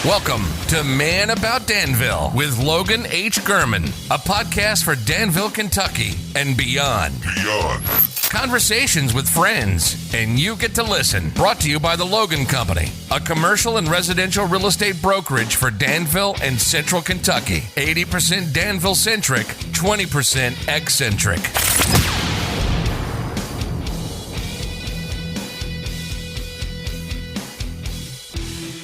Welcome to Man About Danville with Logan H. Gurman, a podcast for Danville, Kentucky and beyond. Conversations with friends, and you get to listen. Brought to you by the Logan Company, a commercial and residential real estate brokerage for Danville and Central Kentucky. 80% Danville-centric, 20% eccentric.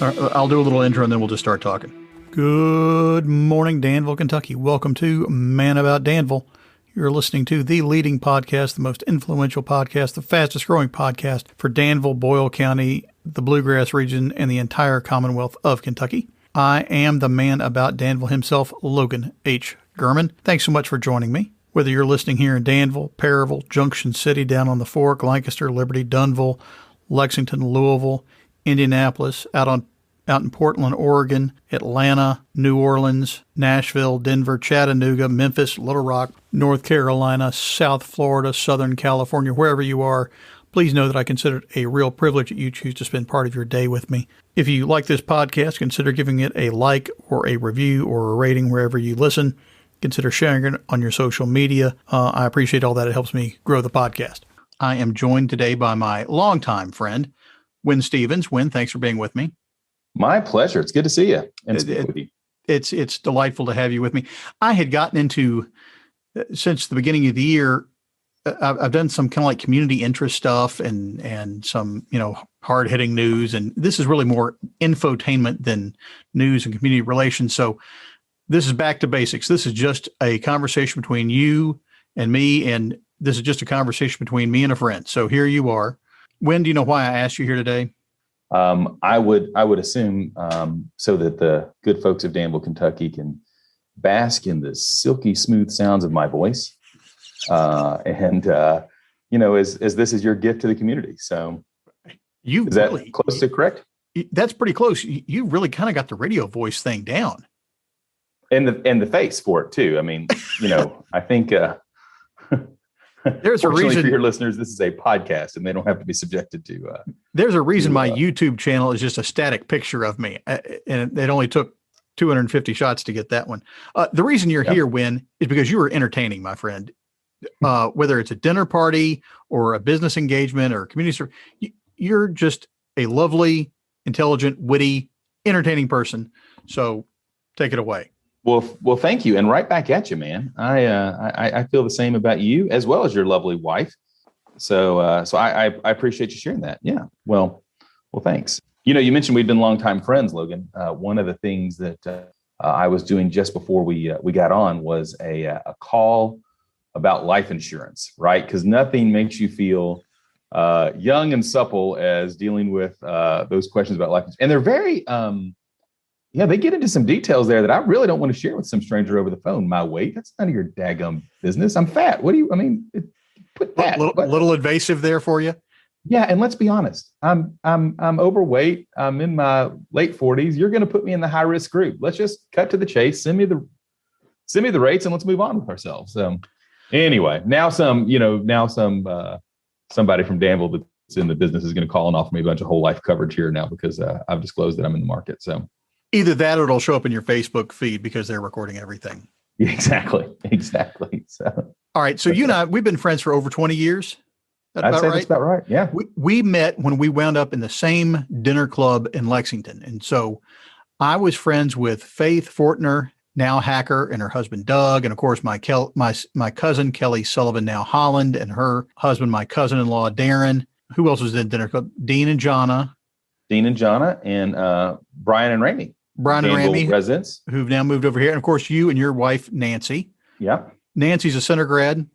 I'll do a little intro and then we'll just start talking. Good morning, Danville, Kentucky. Welcome to Man About Danville. You're listening to the leading podcast, the most influential podcast, the fastest growing podcast for Danville, Boyle County, the Bluegrass region, and the entire Commonwealth of Kentucky. I am the man about Danville himself, Logan H. Gurman. Thanks so much for joining me. Whether you're listening here in Danville, Perryville, Junction City, down on the Fork, Lancaster, Liberty, Dunville, Lexington, Louisville, Indianapolis, out in Portland, Oregon, Atlanta, New Orleans, Nashville, Denver, Chattanooga, Memphis, Little Rock, North Carolina, South Florida, Southern California, wherever you are, please know that I consider it a real privilege that you choose to spend part of your day with me. If you like this podcast, consider giving it a like or a review or a rating wherever you listen. Consider sharing it on your social media. I appreciate all that. It helps me grow the podcast. I am joined today by my longtime friend, Winn Stephens. Winn, thanks for being with me. My pleasure. It's good to see you and speak with you. It's delightful to have you with me. I had gotten into, since the beginning of the year, I've done some kind of like community interest stuff and some, hard hitting news. And this is really more infotainment than news and community relations. So this is back to basics. This is just a conversation between you and me. And this is just a conversation between me and a friend. So here you are. Winn, do you know why I asked you here today? I would assume so that the good folks of Danville, Kentucky can bask in the silky smooth sounds of my voice. As this is your gift to the community. So is that really close to correct? That's pretty close. You really kind of got the radio voice thing down. And the face for it too. I mean, I think there's a reason for your listeners, this is a podcast and they don't have to be subjected to. There's a reason my YouTube channel is just a static picture of me. And it only took 250 shots to get that one. The reason you're here, Winn, is because you are entertaining, my friend. Whether it's a dinner party or a business engagement or a community service, you're just a lovely, intelligent, witty, entertaining person. So take it away. Well, thank you. And right back at you, man. I feel the same about you as well as your lovely wife. So I appreciate you sharing that. Yeah. Well, thanks. You mentioned we've been longtime friends, Logan. One of the things that I was doing just before we got on was a call about life insurance, right? Because nothing makes you feel young and supple as dealing with those questions about life insurance. And they're very they get into some details there that I really don't want to share with some stranger over the phone. My weight, that's none of your daggum business. I'm fat. Put that. A little invasive there for you. Yeah. And let's be honest, I'm overweight. I'm in my late 40s. You're going to put me in the high risk group. Let's just cut to the chase. Send me the rates and let's move on with ourselves. Anyway, now somebody from Danville that's in the business is going to call and offer me a bunch of whole life coverage here now because I've disclosed that I'm in the market. So either that or it'll show up in your Facebook feed because they're recording everything. Exactly. So, all right. So you and I, we've been friends for over 20 years. I'd say that's about right. Yeah. We met when we wound up in the same dinner club in Lexington. And so I was friends with Faith Fortner, now Hacker, and her husband, Doug. And of course, my cousin, Kelly Sullivan, now Holland, and her husband, my cousin-in-law, Darren. Who else was in dinner club? Dean and Jonna, and Brian and Ramey. Residents who've now moved over here. And of course, you and your wife, Nancy. Yeah. Nancy's a center grad.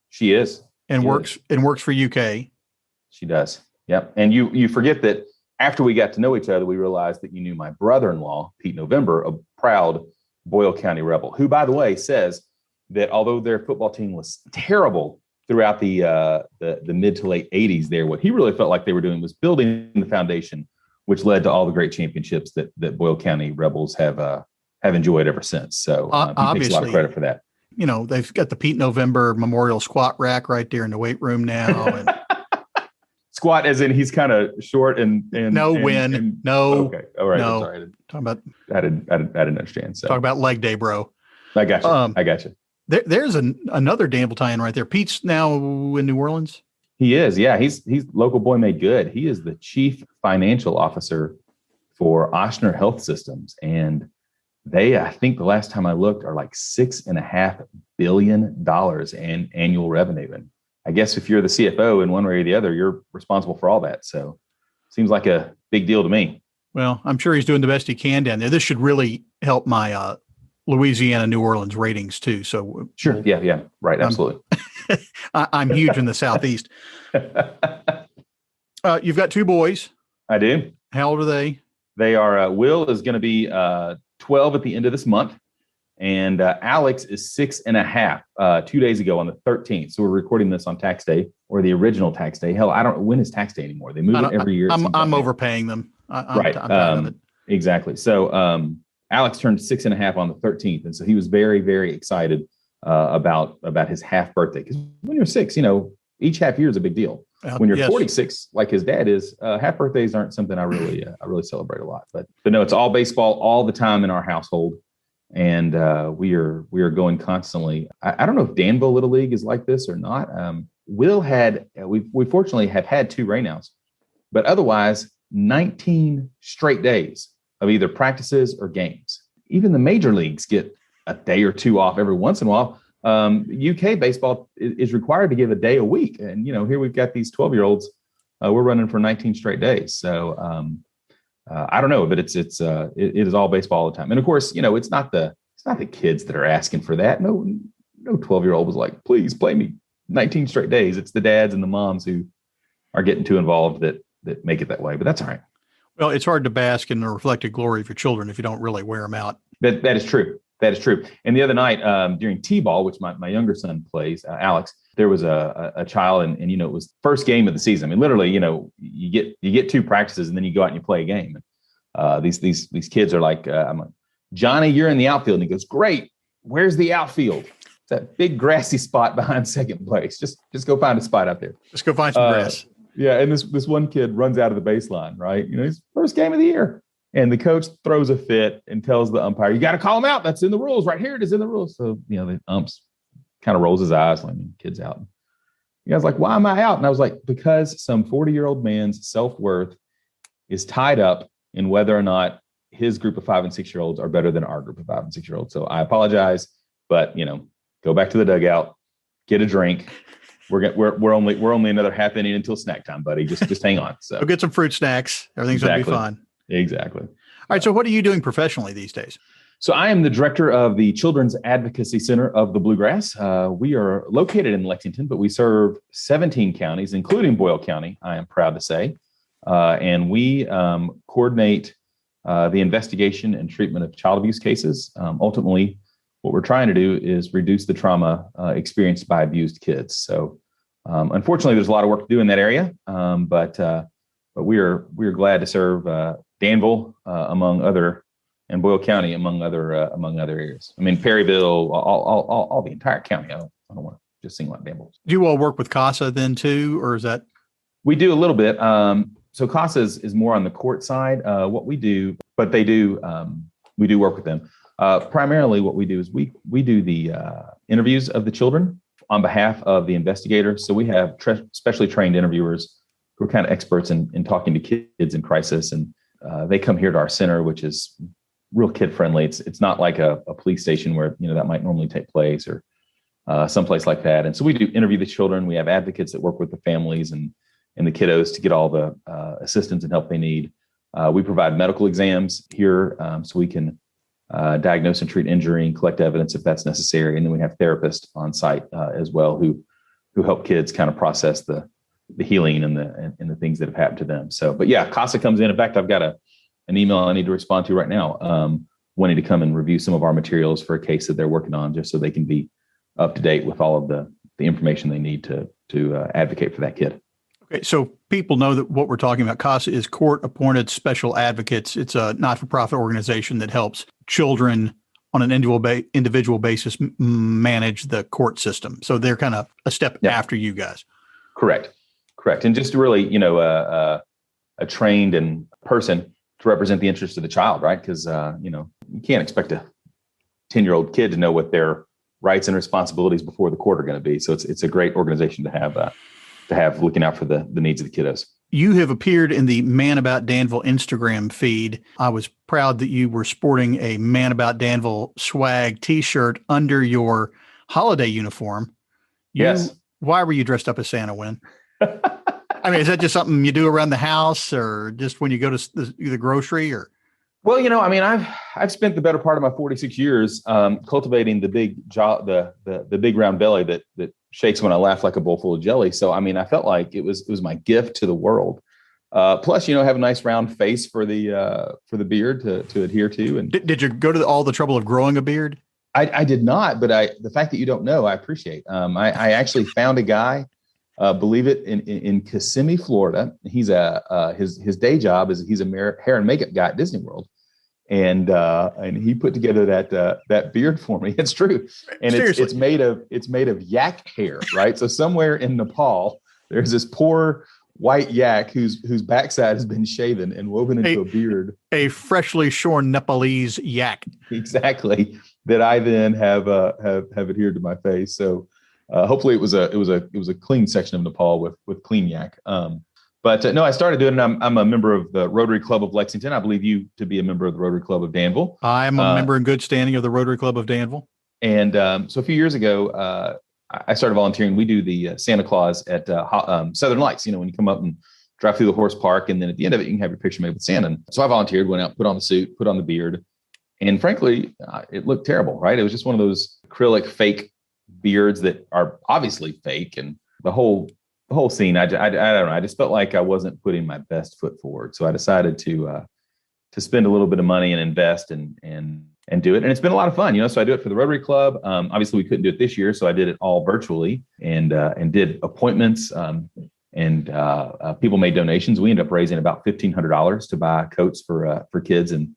She is. And works for UK. She does. Yep. And you forget that after we got to know each other, we realized that you knew my brother-in-law, Pete November, a proud Boyle County Rebel, who, by the way, says that although their football team was terrible throughout the mid to late 80s there, what he really felt like they were doing was building the foundation, which led to all the great championships that Boyle County Rebels have enjoyed ever since. So he takes a lot of credit for that. They've got the Pete November Memorial Squat Rack right there in the weight room now. And Squat as in he's kind of short and no win. No. Okay. All right. No. I'm sorry. Talking about I didn't understand. So talk about leg day, bro. I got you. I got you. There's another Danville tie-in right there. Pete's now in New Orleans. He is. Yeah. He's local boy made good. He is the chief financial officer for Ochsner Health Systems. And they, I think the last time I looked, are like $6.5 billion in annual revenue. And I guess if you're the CFO in one way or the other, you're responsible for all that. So seems like a big deal to me. Well, I'm sure he's doing the best he can down there. This should really help my Louisiana, New Orleans ratings too. So sure. Yeah. Right. Absolutely. I'm huge in the Southeast. You've got two boys. I do. How old are they? They are, Will is going to be 12 at the end of this month. And Alex is 6.5 2 days ago on the 13th. So we're recording this on tax day, or the original tax day. Hell, I don't know when is tax day anymore. They move it every year. I'm overpaying them. I'm right. tired of it. Exactly. So Alex turned 6.5 on the 13th. And so he was very, very excited about his half birthday. Because when you're 6, each half year is a big deal. When you're 46, like his dad is, half birthdays aren't something I really celebrate a lot. But no, it's all baseball all the time in our household. And we are going constantly. I don't know if Danville Little League is like this or not. We fortunately have had 2 rainouts, but otherwise 19 straight days of either practices or games. Even the major leagues get a day or 2 off every once in a while. UK baseball is required to give a day a week. And, here we've got these 12-year-olds, we're running for 19 straight days. So I don't know, but it is all baseball all the time. And of course, it's not the kids that are asking for that. No 12-year-old was like, please play me 19 straight days. It's the dads and the moms who are getting too involved that make it that way, but that's all right. Well, it's hard to bask in the reflected glory of your children if you don't really wear them out. That is true. That is true. And the other night during T-ball, which my younger son plays, Alex, there was a child and it was first game of the season. I mean, literally, you get 2 practices and then you go out and you play a game. And these kids are like, I'm like, Johnny, you're in the outfield. And he goes, great. Where's the outfield? It's that big grassy spot behind second place. Just go find a spot out there. Just go find some grass. Yeah. And this one kid runs out of the baseline, right? His first game of the year. And the coach throws a fit and tells the umpire, you got to call him out. That's in the rules right here. It is in the rules. So, the umps kind of rolls his eyes like, kid's out. The guy's like, why am I out? And I was like, because some 40-year-old man's self-worth is tied up in whether or not his group of 5 and 6-year-olds are better than our group of 5 and 6-year-olds. So I apologize, but go back to the dugout, get a drink. We're only another half inning until snack time, buddy. Just hang on. So go get some fruit snacks. Everything's going to be fine. Exactly. All right. So what are you doing professionally these days? So I am the director of the Children's Advocacy Center of the Bluegrass. We are located in Lexington, but we serve 17 counties, including Boyle County, I am proud to say. And we coordinate the investigation and treatment of child abuse cases. Ultimately, what we're trying to do is reduce the trauma experienced by abused kids. So unfortunately, there's a lot of work to do in that area, but we are glad to serve Danville and Boyle County among other areas. I mean, Perryville, all the entire county. I don't want to just single out Danville. Do you all work with CASA then too, or is that? We do a little bit. So CASA is more on the court side. What we do, but they do, we do work with them. Primarily what we do is we do the interviews of the children on behalf of the investigator. So we have specially trained interviewers who are kind of experts in talking to kids in crisis. And they come here to our center, which is real kid friendly. It's not like a police station where, that might normally take place or someplace like that. And so we do interview the children. We have advocates that work with the families and the kiddos to get all the assistance and help they need. We provide medical exams here so we can diagnose and treat injury and collect evidence if that's necessary. And then we have therapists on site as well who help kids kind of process the healing and the things that have happened to them. So, but yeah, CASA comes in. In fact, I've got an email I need to respond to right now, wanting to come and review some of our materials for a case that they're working on, just so they can be up to date with all of the information they need to advocate for that kid. Okay, so people know that what we're talking about, CASA is court-appointed special advocates. It's a not-for-profit organization that helps children on an individual basis manage the court system. So they're kind of a step after you guys. Correct. Correct. And just really, a trained and person to represent the interests of the child, right? Because, you can't expect a 10-year-old kid to know what their rights and responsibilities before the court are going to be. So it's a great organization to have looking out for the needs of the kiddos. You have appeared in the Man About Danville Instagram feed. I was proud that you were sporting a Man About Danville swag T-shirt under your holiday uniform. Yes. Why were you dressed up as Santa, Winn? I mean, is that just something you do around the house or just when you go to the grocery or? Well, I've spent the better part of my 46 years cultivating the big jaw, the big round belly that shakes when I laugh like a bowl full of jelly. So, I mean, I felt like it was my gift to the world. Plus, have a nice round face for the beard to adhere to. And did you go to all the trouble of growing a beard? I did not, but the fact that you don't know, I appreciate. I actually found a guy, believe it, in Kissimmee, Florida. He's his day job is he's a hair and makeup guy at Disney World. And he put together that beard for me. It's true, and it's made of yak hair, right? So somewhere in Nepal, there's this poor white yak whose backside has been shaven and woven into a beard. A freshly shorn Nepalese yak, exactly. That I then have adhered to my face. So hopefully it was a clean section of Nepal with clean yak. But no, I started doing it. I'm a member of the Rotary Club of Lexington. I believe you to be a member of the Rotary Club of Danville. I'm a member in good standing of the Rotary Club of Danville. And so a few years ago, I started volunteering. We do the Santa Claus at Southern Lights, when you come up and drive through the horse park. And then at the end of it, you can have your picture made with Santa. And so I volunteered, went out, put on the suit, put on the beard. And frankly, it looked terrible, right? It was just one of those acrylic fake beards that are obviously fake. And the whole scene, I don't know. I just felt like I wasn't putting my best foot forward. So I decided to spend a little bit of money and invest and do it. And it's been a lot of fun, so I do it for the Rotary Club. Obviously we couldn't do it this year. So I did it all virtually and did appointments and people made donations. We ended up raising about $1,500 to buy coats for kids in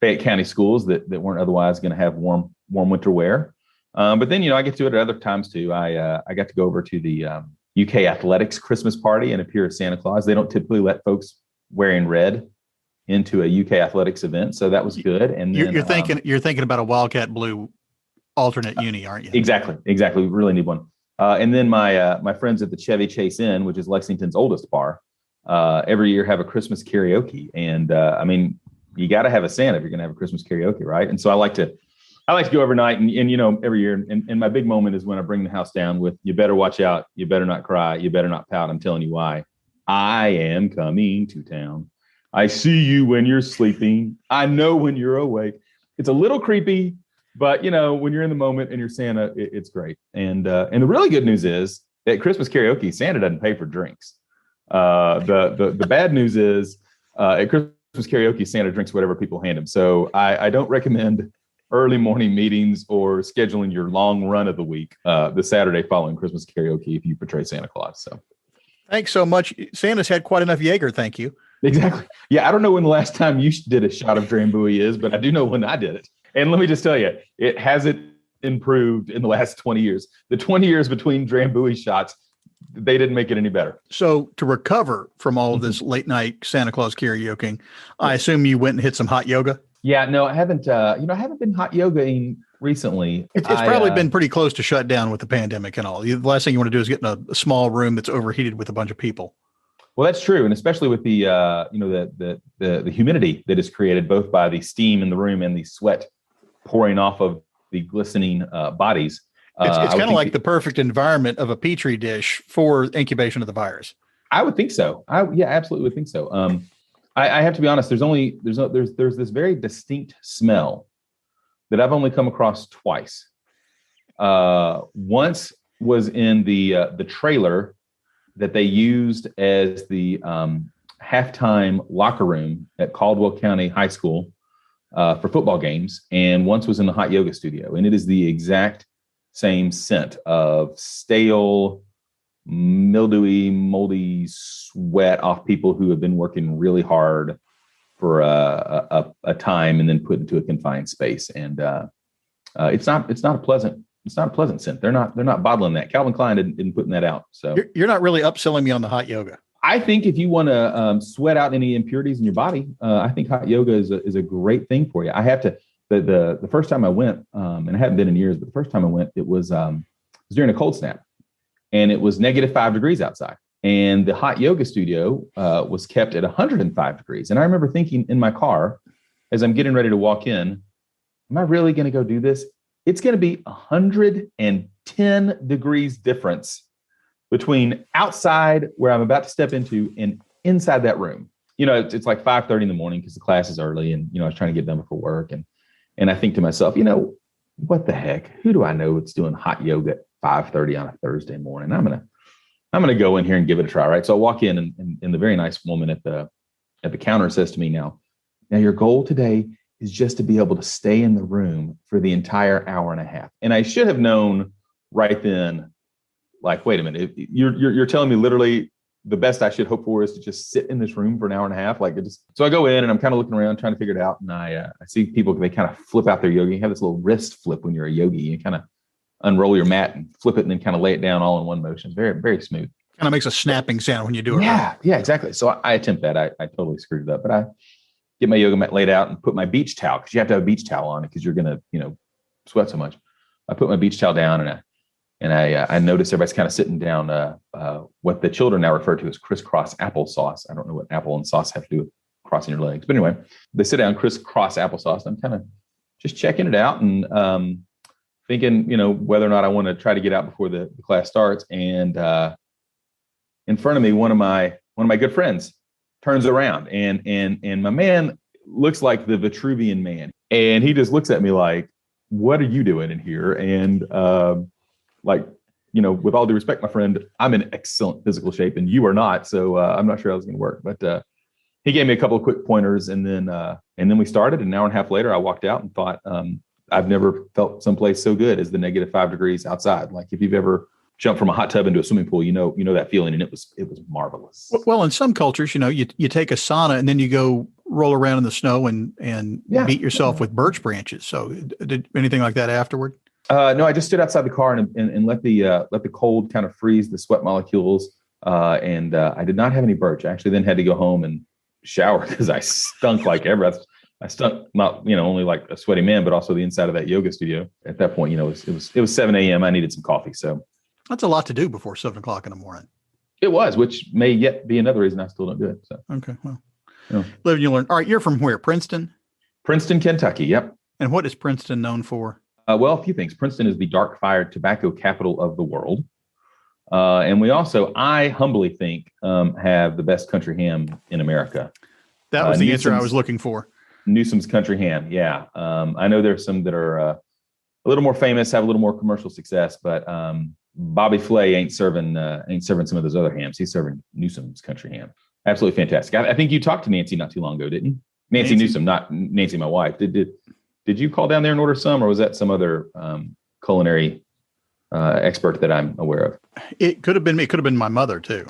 Fayette County schools that weren't otherwise going to have warm winter wear. But then, I get to do it at other times too. I got to go over to the UK Athletics Christmas party and appear as Santa Claus. They don't typically let folks wearing red into a UK Athletics event, so that was good. And then, you're thinking about a Wildcat Blue alternate uni, aren't you? Exactly. We really need one. And then my friends at the Chevy Chase Inn, which is Lexington's oldest bar, every year have a Christmas karaoke. And you got to have a Santa if you're going to have a Christmas karaoke, right? And so I like to go every night and every year. And my big moment is when I bring the house down with, you better watch out. You better not cry. You better not pout. I'm telling you why. I am coming to town. I see you when you're sleeping. I know when you're awake. It's a little creepy, but when you're in the moment and you're Santa, it's great. And the really good news is at Christmas karaoke, Santa doesn't pay for drinks. The bad news is at Christmas karaoke, Santa drinks whatever people hand him. So I don't recommend early morning meetings or scheduling your long run of the week, the Saturday following Christmas karaoke if you portray Santa Claus. So thanks so much. Santa's had quite enough Jaeger. Thank you. Exactly. Yeah. I don't know when the last time you did a shot of Drambuie is, but I do know when I did it. And let me just tell you, it hasn't improved in the last 20 years. The 20 years between Drambuie shots, they didn't make it any better. So to recover from all of this late night Santa Claus karaokeing, I assume you went and hit some hot yoga? Yeah, no, I haven't. I haven't been hot yogaing recently. It's probably been pretty close to shut down with the pandemic and all. The last thing you want to do is get in a small room that's overheated with a bunch of people. Well, that's true, and especially with the the humidity that is created both by the steam in the room and the sweat pouring off of the glistening bodies. It's kind of like the perfect environment of a petri dish for incubation of the virus. I would think so. Absolutely would think so. I have to be honest. There's this very distinct smell that I've only come across twice. Once was in the trailer that they used as the halftime locker room at Caldwell County High School for football games, and once was in the hot yoga studio, and it is the exact same scent of stale, mildewy, moldy sweat off people who have been working really hard for a time and then put into a confined space. And it's not a pleasant it's not a pleasant scent. They're not bottling that. Calvin Klein didn't putting that out. So you're not really upselling me on the hot yoga. I think if you want to sweat out any impurities in your body, I think hot yoga is a great thing for you. I have to, the first time I went, and I haven't been in years, but the first time I went, it was during a cold snap, and it was -5 degrees outside. And the hot yoga studio was kept at 105 degrees. And I remember thinking in my car, as I'm getting ready to walk in, am I really going to go do this? It's going to be 110 degrees difference between outside where I'm about to step into and inside that room. You know, it's like 5:30 in the morning because the class is early, and, you know, I was trying to get done before work. And I think to myself, you know, what the heck? Who do I know that's doing hot yoga at 5:30 on a Thursday morning? I'm going to go in here and give it a try. Right. So I walk in, and the very nice woman at the counter says to me, now your goal today is just to be able to stay in the room for the entire hour and a half. And I should have known right then, like, wait a minute, you're telling me literally the best I should hope for is to just sit in this room for an hour and a half. So I go in and I'm kind of looking around trying to figure it out. And I see people, they kind of flip out their yogi. You have this little wrist flip when you're a yogi. You kind of unroll your mat and flip it and then kind of lay it down all in one motion. Very, very smooth. Kind of makes a snapping sound when you do it. Yeah, right. Yeah, exactly. So I attempt that. I totally screwed it up, but I get my yoga mat laid out and put my beach towel, because you have to have a beach towel on it because you're going to, you know, sweat so much. I put my beach towel down, and I noticed everybody's kind of sitting down what the children now refer to as crisscross applesauce. I don't know what apple and sauce have to do with crossing your legs. But anyway, they sit down crisscross applesauce. I'm kind of just checking it out and thinking, you know, whether or not I want to try to get out before the class starts. And in front of me, one of my good friends turns around, and my man looks like the Vitruvian Man. And he just looks at me like, what are you doing in here? And like, you know, with all due respect, my friend, I'm in excellent physical shape and you are not. So I'm not sure how it's going to work. But he gave me a couple of quick pointers, and then we started. An hour and a half later, I walked out and thought, I've never felt someplace so good as the -5 degrees outside. Like, if you've ever jumped from a hot tub into a swimming pool, you know that feeling, and it was marvelous. Well, in some cultures, you know, you take a sauna and then you go roll around in the snow and beat yourself with birch branches. So did anything like that afterward? No, I just stood outside the car and let the cold kind of freeze the sweat molecules. And I did not have any birch. I actually then had to go home and shower because I stunk like ever. I stunk, not, you know, only like a sweaty man, but also the inside of that yoga studio. At that point, you know, it was 7 a.m. I needed some coffee. So that's a lot to do before 7 o'clock in the morning. It was, which may yet be another reason I still don't do it. So okay, well, live and you learn. All right, you're from where? Princeton, Kentucky. Yep. And what is Princeton known for? Well, a few things. Princeton is the dark-fired tobacco capital of the world. And we also, I humbly think, have the best country ham in America. That was the answer I was looking for. Newsom's Country Ham. Yeah. I know there's some that are a little more famous, have a little more commercial success, but Bobby Flay ain't serving some of those other hams. He's serving Newsom's Country Ham. Absolutely fantastic. I think you talked to Nancy not too long ago, didn't you? Nancy Newsom, not Nancy, my wife. Did you call down there and order some, or was that some other culinary expert that I'm aware of? It could have been me. It could have been my mother too.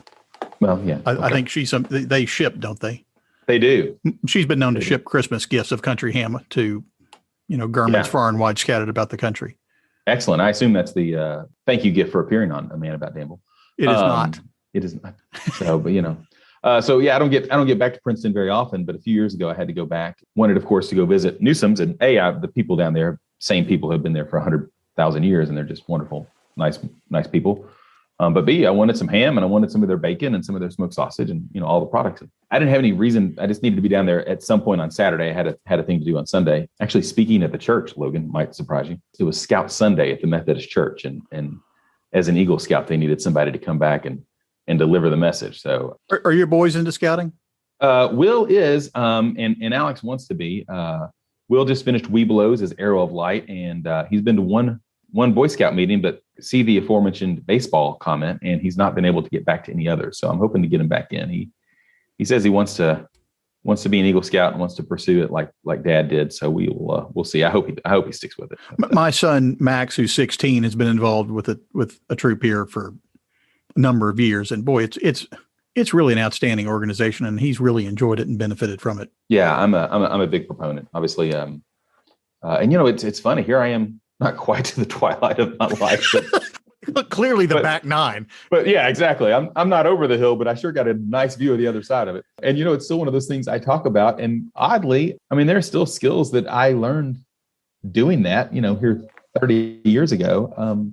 Well, yeah. I think they ship, don't they? They do. She's been known to ship Christmas gifts of country ham to, you know, Gurmans far and wide scattered about the country. Excellent. I assume that's the thank you gift for appearing on A Man About Danville. It is not. It is not. So, but you know. So yeah, I don't get back to Princeton very often, but a few years ago I had to go back. Wanted, of course, to go visit Newsom's, and the people down there, same people, have been there for 100,000 years, and they're just wonderful, nice people. But B, I wanted some ham, and I wanted some of their bacon and some of their smoked sausage, and you know, all the products. I didn't have any reason. I just needed to be down there at some point on Saturday. I had a thing to do on Sunday. Actually, speaking at the church, Logan, might surprise you. It was Scout Sunday at the Methodist Church, and as an Eagle Scout, they needed somebody to come back and deliver the message. So, are your boys into scouting? Will is, and Alex wants to be. Will just finished Webelos as Arrow of Light, and he's been to one Boy Scout meeting, but see the aforementioned baseball comment, and he's not been able to get back to any others. So I'm hoping to get him back in. He says he wants to be an Eagle Scout and wants to pursue it like Dad did. So we'll see. I hope he sticks with it. My son Max, who's 16, has been involved with a troop here for a number of years, and boy, it's really an outstanding organization, and he's really enjoyed it and benefited from it. Yeah, I'm a big proponent, obviously. And you know, it's funny. Here I am not quite to the twilight of my life. But clearly the back nine. But yeah, exactly. I'm not over the hill, but I sure got a nice view of the other side of it. And, it's still one of those things I talk about. And oddly, I mean, there are still skills that I learned doing that, here 30 years ago,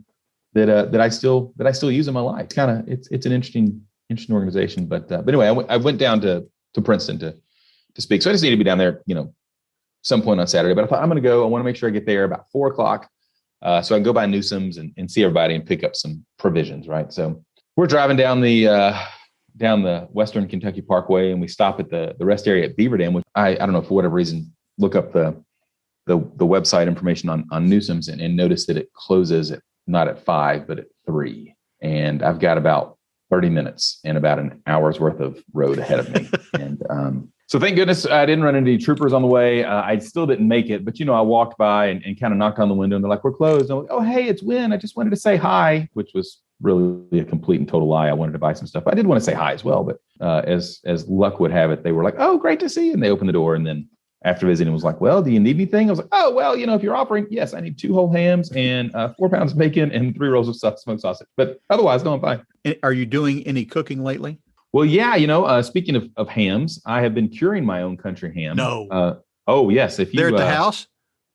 that I still use in my life. It's an interesting organization. But anyway, I went down to Princeton to speak. So I just need to be down there, some point on Saturday. But I thought I'm going to go. I want to make sure I get there about 4:00. So I can go by Newsom's and see everybody and pick up some provisions, right? So we're driving down the Western Kentucky Parkway, and we stop at the rest area at Beaver Dam, which I don't know, for whatever reason, look up the website information on Newsom's and notice that it closes not at 5, but at 3. And I've got about 30 minutes and about an hour's worth of road ahead of me. And so thank goodness I didn't run into any troopers on the way. I still didn't make it, but I walked by and kind of knocked on the window, and they're like, "We're closed." And I'm like, "Oh, hey, it's Winn. I just wanted to say hi," which was really a complete and total lie. I wanted to buy some stuff. I did want to say hi as well, but as luck would have it, they were like, "Oh, great to see you," and they opened the door. And then after visiting, was like, "Well, do you need anything?" I was like, "Oh, well, if you're offering, yes, I need 2 whole hams and 4 pounds of bacon and 3 rolls of smoked sausage. But otherwise, no, I'm fine." Are you doing any cooking lately? Well, yeah, speaking of hams, I have been curing my own country ham. No. Oh, yes. If you, they're at the house?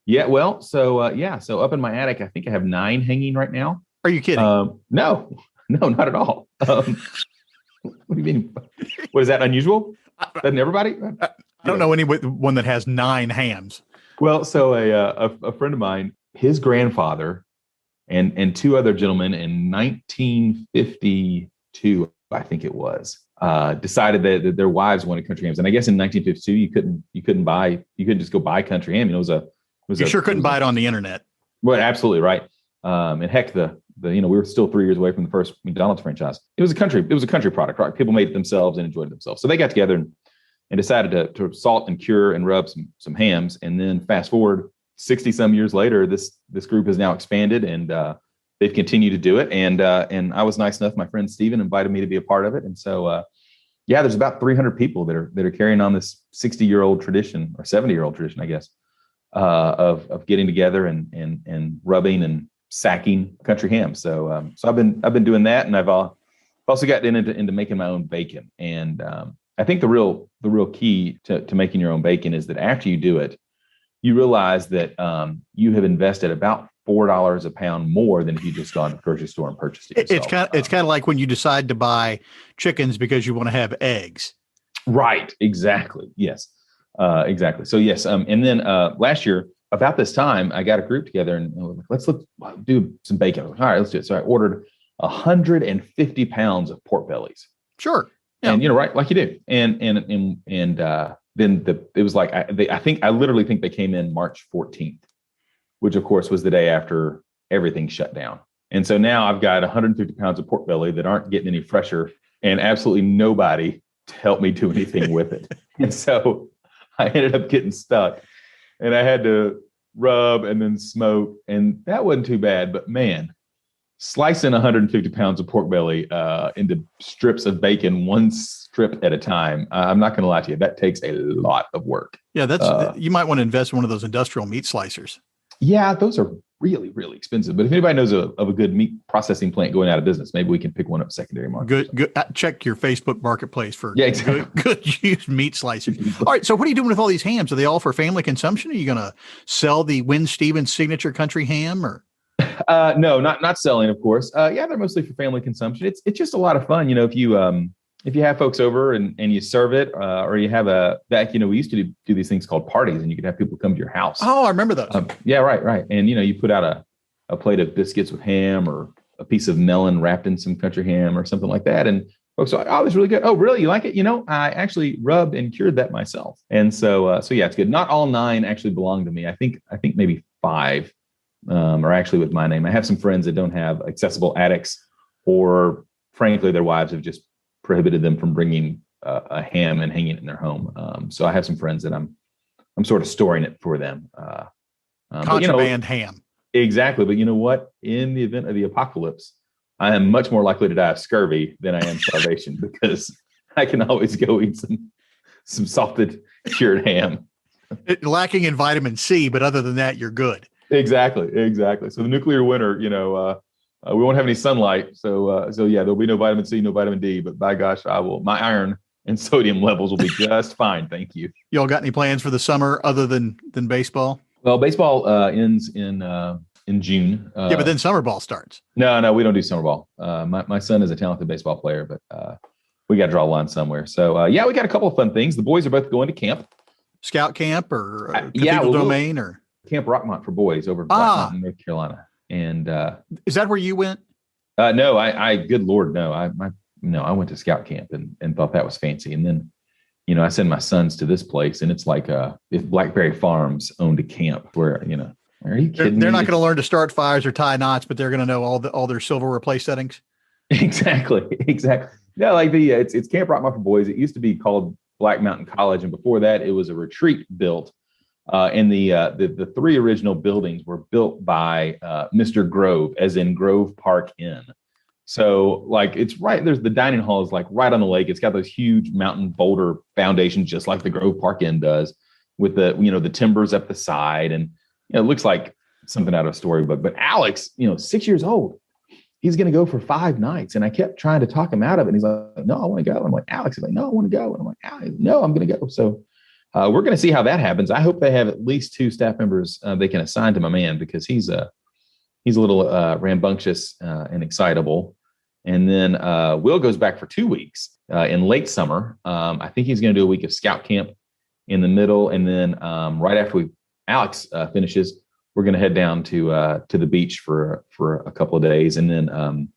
Yeah. Well, so up in my attic, I think I have 9 hanging right now. Are you kidding? No, not at all. What do you mean? What is that unusual? Doesn't everybody? I don't know anyone that has 9 hams. Well, so a friend of mine, his grandfather and 2 other gentlemen in 1952, I think it was, decided that their wives wanted country hams. And I guess in 1952, you couldn't just go buy country ham. You sure couldn't buy it on the internet. Well, absolutely right. And heck, we were still 3 years away from the first McDonald's franchise. It was a country product, right? People made it themselves and enjoyed it themselves. So they got together and decided to salt and cure and rub some hams. And then fast forward 60 some years later, this group has now expanded, and they've continued to do it. And I was nice enough. My friend Steven invited me to be a part of it. And so, there's about 300 people that are carrying on this 60-year-old tradition, or 70-year-old tradition, I guess, of getting together and rubbing and sacking country ham. So I've been doing that, and I've also gotten into making my own bacon. And I think the real key to making your own bacon is that after you do it, you realize that you have invested about $4 a pound more than if you just gone to the grocery store and purchased it yourself. It's kind of like when you decide to buy chickens because you want to have eggs. Right. Exactly. Yes. Exactly. So yes. And then last year about this time, I got a group together and let's do some bacon. All right, let's do it. So I ordered 150 pounds of pork bellies. Sure. Yeah. And right, like you do. And then it was like I literally think they came in March 14th. Which of course was the day after everything shut down. And so now I've got 150 pounds of pork belly that aren't getting any fresher, and absolutely nobody to help me do anything with it. And so I ended up getting stuck, and I had to rub and then smoke, and that wasn't too bad. But man, slicing 150 pounds of pork belly into strips of bacon, one strip at a time, I'm not going to lie to you, that takes a lot of work. Yeah, you might want to invest in one of those industrial meat slicers. Yeah, those are really, really expensive. But if anybody knows of a good meat processing plant going out of business, maybe we can pick one up secondary market. Good. Check your Facebook marketplace for exactly. good used meat slicers. All right. So what are you doing with all these hams? Are they all for family consumption? Are you going to sell the Winn Stephens signature country ham or? No, not selling, of course. They're mostly for family consumption. It's just a lot of fun. If you have folks over and you serve it, or you have we used to do these things called parties, and you could have people come to your house. Oh, I remember those. Right. And, you put out a plate of biscuits with ham, or a piece of melon wrapped in some country ham or something like that. And folks are like, "Oh, this is really good. Oh, really? You like it?" I actually rubbed and cured that myself. And so yeah, it's good. Not all 9 actually belong to me. I think maybe 5 are actually with my name. I have some friends that don't have accessible attics, or frankly, their wives have just prohibited them from bringing a ham and hanging it in their home. So I have some friends that I'm sort of storing it for them. Contraband ham. Exactly. But you know what? In the event of the apocalypse, I am much more likely to die of scurvy than I am starvation, because I can always go eat some salted cured ham. Lacking in vitamin C, but other than that, you're good. Exactly. So the nuclear winter, we won't have any sunlight. So yeah, there'll be no vitamin C, no vitamin D, but by gosh, my iron and sodium levels will be just fine. Thank you. Y'all got any plans for the summer other than baseball? Well, baseball ends in June. Yeah, but then summer ball starts. No, we don't do summer ball. My son is a talented baseball player, but we got to draw a line somewhere. So yeah, we got a couple of fun things. The boys are both going to camp. Scout camp or Cathedral Domain or Camp Rockmont for boys over in Black Mountain, North Carolina. And is that where you went? No, I good Lord, no. I went to scout camp and thought that was fancy. And then, I send my sons to this place, and it's like if Blackberry Farms owned a camp where, are you kidding? They're not going to learn to start fires or tie knots, but they're going to know all their silverware play settings. Exactly. No, like it's Camp Rockmont for boys. It used to be called Black Mountain College, and before that, it was a retreat built. And the three original buildings were built by Mr. Grove, as in Grove Park Inn. So like it's right there's the dining hall is like right on the lake. It's got those huge mountain boulder foundations, just like the Grove Park Inn does, with the timbers up the side, and it looks like something out of a storybook. But Alex, 6 years old, he's going to go for 5 nights, and I kept trying to talk him out of it. And he's like, "No, I want to go." I'm like, "Alex," he's like, "No, I want to go." And I'm like, "Alex, no, I'm going to go." So we're going to see how that happens. I hope they have at least 2 staff members they can assign to my man, because he's a little rambunctious and excitable. And then Will goes back for 2 weeks in late summer. I think he's going to do a week of scout camp in the middle, and then right after Alex finishes, we're going to head down to the beach for a couple of days, and then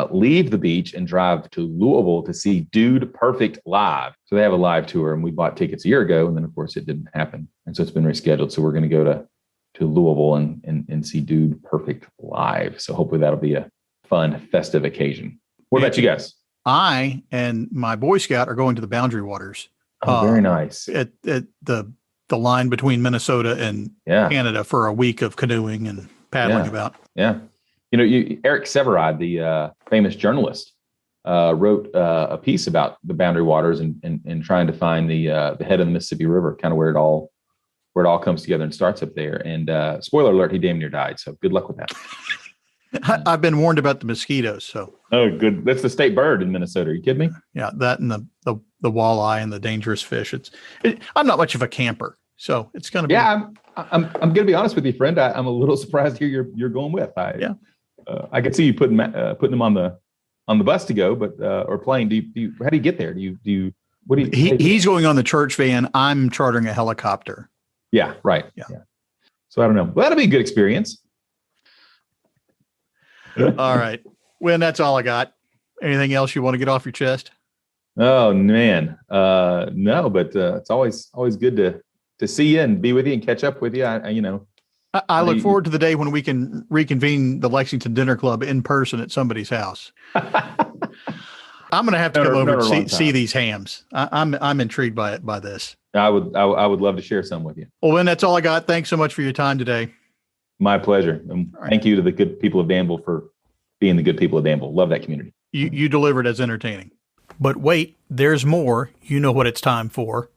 leave the beach and drive to Louisville to see Dude Perfect live. So they have a live tour, and we bought tickets a year ago, and then of course it didn't happen, and so it's been rescheduled. So we're going to go to Louisville and see Dude Perfect live. So hopefully that'll be a fun, festive occasion. What about you guys? I and my Boy Scout are going to the Boundary Waters. Oh, very nice. At the line between Minnesota and Canada for a week of canoeing and paddling about. Yeah. Eric Severide, the famous journalist, wrote a piece about the Boundary Waters and trying to find the head of the Mississippi River, kind of where it all comes together and starts up there. And spoiler alert, he damn near died. So good luck with that. I've been warned about the mosquitoes. So good. That's the state bird in Minnesota. Are you kidding me? Yeah, that and the walleye and the dangerous fish. I'm not much of a camper, so it's going to be. Yeah, I'm going to be honest with you, friend. I'm a little surprised here you're going with. I could see you putting them on the bus to go, but or plane. How do you get there? He's going on the church van. I'm chartering a helicopter. Yeah. Right. Yeah. So I don't know. Well, that'll be a good experience. All right. Winn, that's all I got. Anything else you want to get off your chest? Oh man. No, but it's always good to see you and be with you and catch up with you. I look forward to the day when we can reconvene the Lexington Dinner Club in person at somebody's house. I'm going to have to come over and see these hams. I'm intrigued by this. I would love to share some with you. Well, Winn, that's all I got. Thanks so much for your time today. My pleasure. And thank you to the good people of Danville for being the good people of Danville. Love that community. You delivered as entertaining. But wait, there's more. You know what it's time for.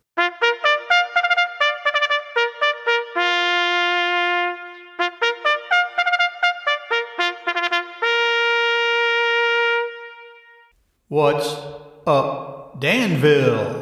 What's up, Danville?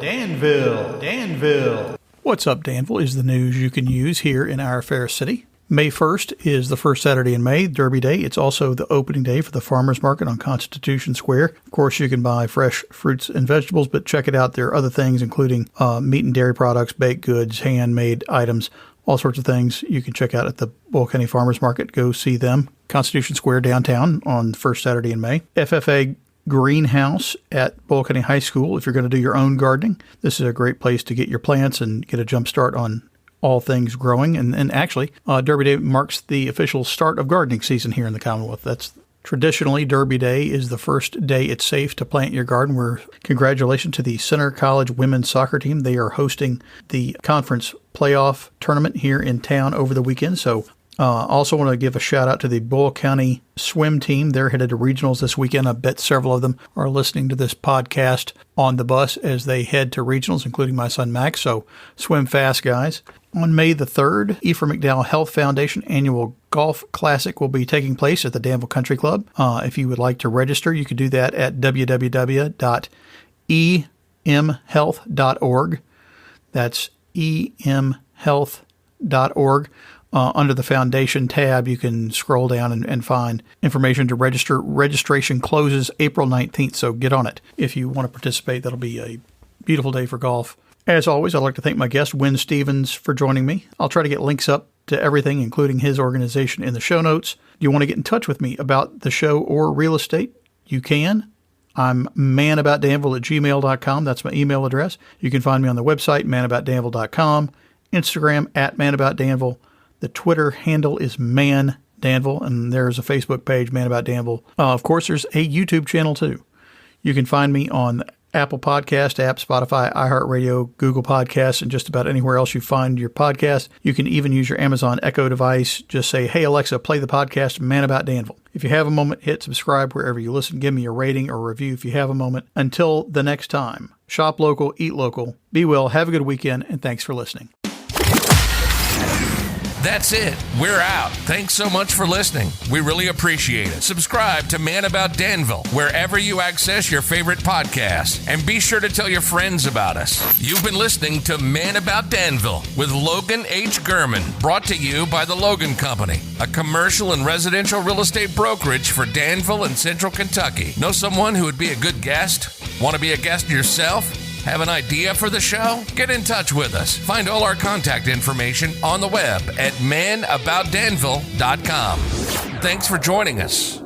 What's up, Danville is the news you can use here in our fair city. May 1st is the first Saturday in May, Derby Day. It's also the opening day for the farmers market on Constitution Square. Of course, you can buy fresh fruits and vegetables, but check it out. There are other things, including meat and dairy products, baked goods, handmade items, all sorts of things you can check out at the Bull County Farmers Market. Go see them. Constitution Square downtown on the first Saturday in May. FFA Greenhouse at Bull County High School. If you're going to do your own gardening, this is a great place to get your plants and get a jump start on all things growing. And actually, Derby Day marks the official start of gardening season here in the Commonwealth. That's traditionally Derby Day is the first day it's safe to plant your garden. Congratulations to the Center College women's soccer team. They are hosting the conference playoff tournament here in town over the weekend. So Also want to give a shout out to the Boyle County swim team. They're headed to regionals this weekend. I bet several of them are listening to this podcast on the bus as they head to regionals, including my son Max. So swim fast, guys. On May the 3rd, Ephraim McDowell Health Foundation Annual Golf Classic will be taking place at the Danville Country Club. If you would like to register, you can do that at www.emhealth.org. That's emhealth.org. Under the Foundation tab, you can scroll down and find information to register. Registration closes April 19th, so get on it. If you want to participate, that'll be a beautiful day for golf. As always, I'd like to thank my guest, Winn Stephens, for joining me. I'll try to get links up to everything, including his organization, in the show notes. Do you want to get in touch with me about the show or real estate? You can. I'm ManAboutDanville@gmail.com. That's my email address. You can find me on the website, ManAboutDanville.com, Instagram @ManAboutDanville. The Twitter handle is ManDanville, and there's a Facebook page, Man About Danville. Of course, there's a YouTube channel, too. You can find me on Apple Podcast app, Spotify, iHeartRadio, Google Podcasts, and just about anywhere else you find your podcast. You can even use your Amazon Echo device. Just say, hey, Alexa, play the podcast Man About Danville. If you have a moment, hit subscribe wherever you listen. Give me a rating or review if you have a moment. Until the next time, shop local, eat local, be well, have a good weekend, and thanks for listening. That's it. We're out. Thanks so much for listening. We really appreciate it. Subscribe to Man About Danville wherever you access your favorite podcasts, and be sure to tell your friends about us. You've been listening to Man About Danville with Logan H. Gurman, brought to you by the Logan Company, a commercial and residential real estate brokerage for Danville and Central Kentucky. Know someone who would be a good guest? Want to be a guest yourself? Have an idea for the show? Get in touch with us. Find all our contact information on the web at ManAboutDanville.com. Thanks for joining us.